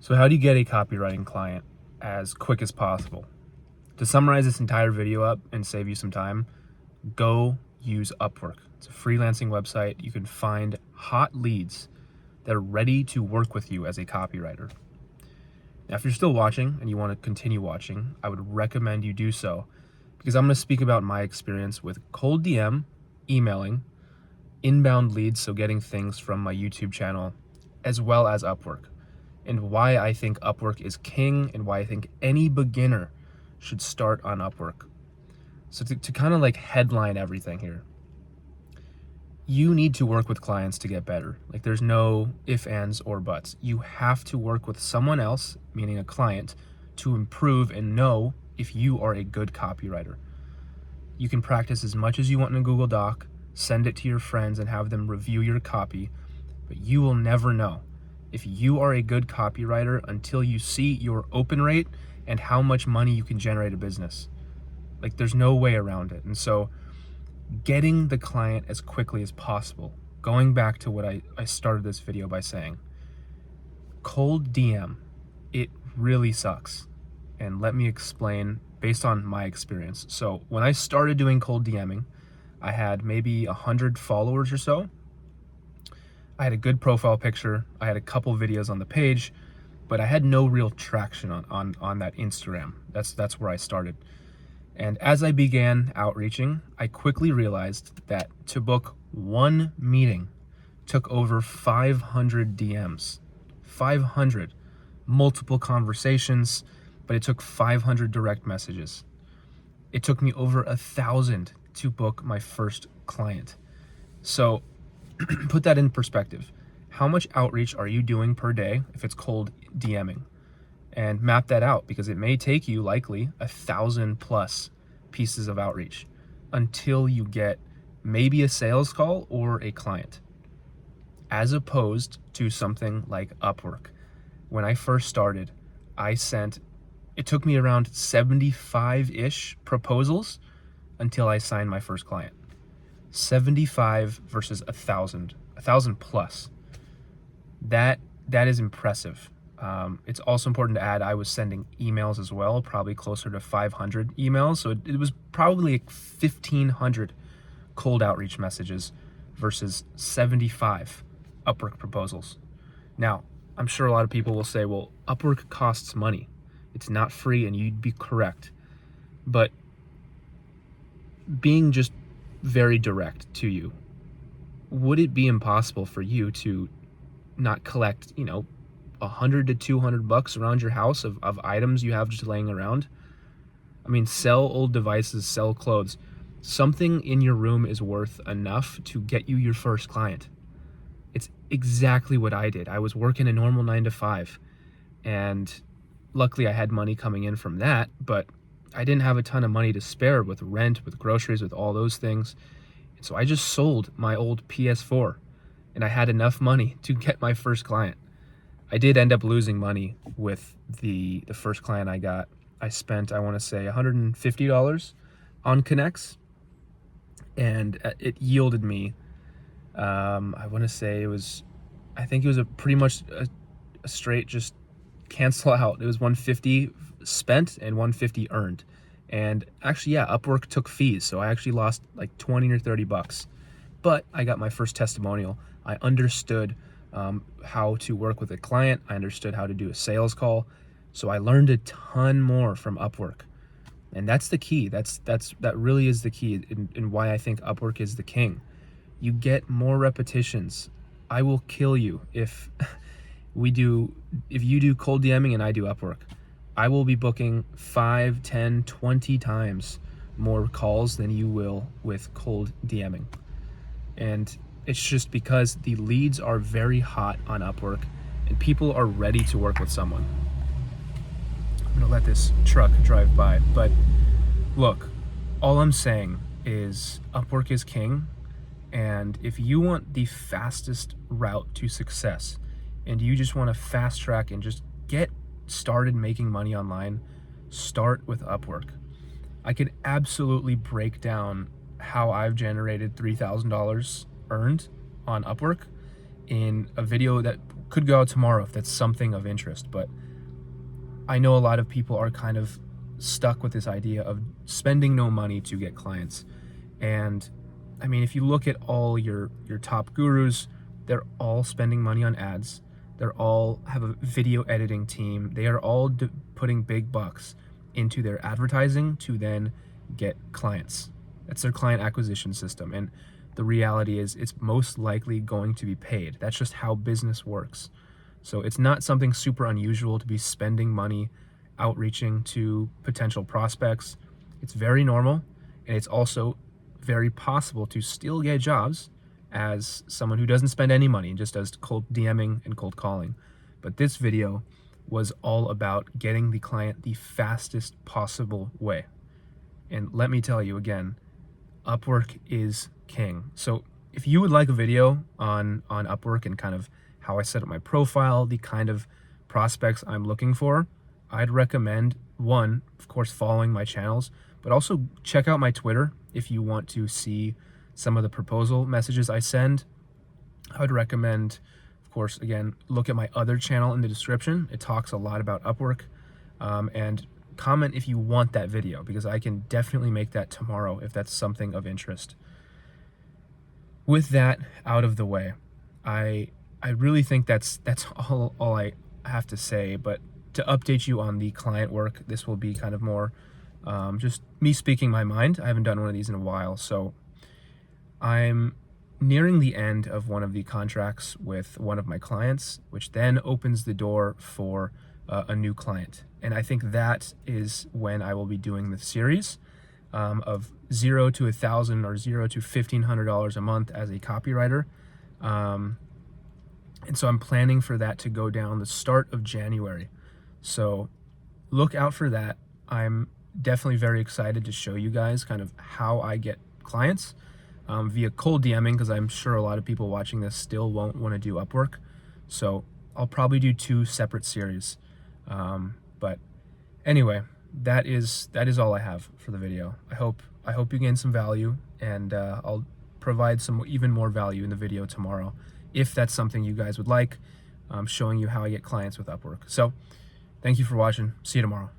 So how do you get a copywriting client as quick as possible? To summarize this entire video up and save you some time, go use Upwork. It's a freelancing website. You can find hot leads that are ready to work with you as a copywriter. Now, if you're still watching and you want to continue watching, I would recommend you do so because I'm going to speak about my experience with cold DM, emailing, inbound leads, so getting things from my YouTube channel, as well as Upwork, and why I think Upwork is king and why I think any beginner should start on Upwork. So to kind of like headline everything here, you need to work with clients to get better. Like there's no ifs, ands, or buts. You have to work with someone else, meaning a client, to improve and know if you are a good copywriter. You can practice as much as you want in a Google Doc, send it to your friends and have them review your copy, but you will never know if you are a good copywriter until you see your open rate and how much money you can generate a business. Like there's no way around it. And so getting the client as quickly as possible, going back to what I started this video by saying, cold DM, it really sucks. And let me explain based on my experience. So when I started doing cold DMing, I had maybe 100 followers or so. I had a good profile picture. I had a couple videos on the page, but I had no real traction on that Instagram. That's where I started. And as I began outreaching, I quickly realized that to book one meeting took over 500 DMs, 500, multiple conversations, but it took 500 direct messages. It took me over 1,000 to book my first client. So put that in perspective. How much outreach are you doing per day if it's cold DMing? And map that out, because it may take you likely 1,000 plus pieces of outreach until you get maybe a sales call or a client, as opposed to something like Upwork. When I first started, it took me around 75-ish proposals until I signed my first client. 75 versus 1,000 plus. That is impressive. It's also important to add, I was sending emails as well, probably closer to 500 emails. So it was probably like 1,500 cold outreach messages versus 75 Upwork proposals. Now, I'm sure a lot of people will say, well, Upwork costs money. It's not free, and you'd be correct. But being just very direct to you, would it be impossible for you to not collect, 100 to 200 bucks around your house of items you have just laying around? I mean, sell old devices, sell clothes. Something in your room is worth enough to get you your first client. It's exactly what I did. I was working a normal 9 to 5, and luckily I had money coming in from that, but I didn't have a ton of money to spare with rent, with groceries, with all those things. And so I just sold my old PS4, and I had enough money to get my first client. I did end up losing money with the first client I got. I spent, I want to say, $150 on Connects, and it yielded me, I want to say I think it was a pretty much a straight just cancel out. It was 150 spent and 150 earned. And actually, yeah, Upwork took fees, so I actually lost like 20 or 30 bucks. But I got my first testimonial. I understood how to work with a client. I understood how to do a sales call. So I learned a ton more from Upwork. And that's the key. That really is the key in why I think Upwork is the king. You get more repetitions. I will kill you if you do cold DMing and I do Upwork. I will be booking 5, 10, 20 times more calls than you will with cold DMing. And it's just because the leads are very hot on Upwork and people are ready to work with someone. I'm gonna let this truck drive by, but look, all I'm saying is Upwork is king. And if you want the fastest route to success and you just want to fast track and just get started making money online, start with Upwork. I could absolutely break down how I've generated $3,000 earned on Upwork in a video that could go out tomorrow if that's something of interest. But I know a lot of people are kind of stuck with this idea of spending no money to get clients. And I mean, if you look at all your top gurus, they're all spending money on ads. They're all have a video editing team. They are all putting big bucks into their advertising to then get clients. That's their client acquisition system. And the reality is it's most likely going to be paid. That's just how business works. So it's not something super unusual to be spending money outreaching to potential prospects. It's very normal, and it's also very possible to still get jobs as someone who doesn't spend any money and just does cold DMing and cold calling. But this video was all about getting the client the fastest possible way. And let me tell you again, Upwork is king. So if you would like a video on Upwork and kind of how I set up my profile, the kind of prospects I'm looking for, I'd recommend, one, of course, following my channels, but also check out my Twitter if you want to see some of the proposal messages I send. I would recommend, of course, again, look at my other channel in the description. It talks a lot about Upwork, and comment if you want that video, because I can definitely make that tomorrow if that's something of interest. With that out of the way, I really think that's all I have to say. But to update you on the client work, this will be kind of more just me speaking my mind. I haven't done one of these in a while, so I'm nearing the end of one of the contracts with one of my clients, which then opens the door for a new client. And I think that is when I will be doing the series of $0 to $1,000 or $0 to $1,500 a month as a copywriter. And so I'm planning for that to go down the start of January. So look out for that. I'm definitely very excited to show you guys kind of how I get clients via cold DMing, because I'm sure a lot of people watching this still won't want to do Upwork. So I'll probably do 2 separate series. But anyway, that is all I have for the video. I hope you gain some value, and I'll provide some even more value in the video tomorrow if that's something you guys would like, showing you how I get clients with Upwork. So thank you for watching. See you tomorrow.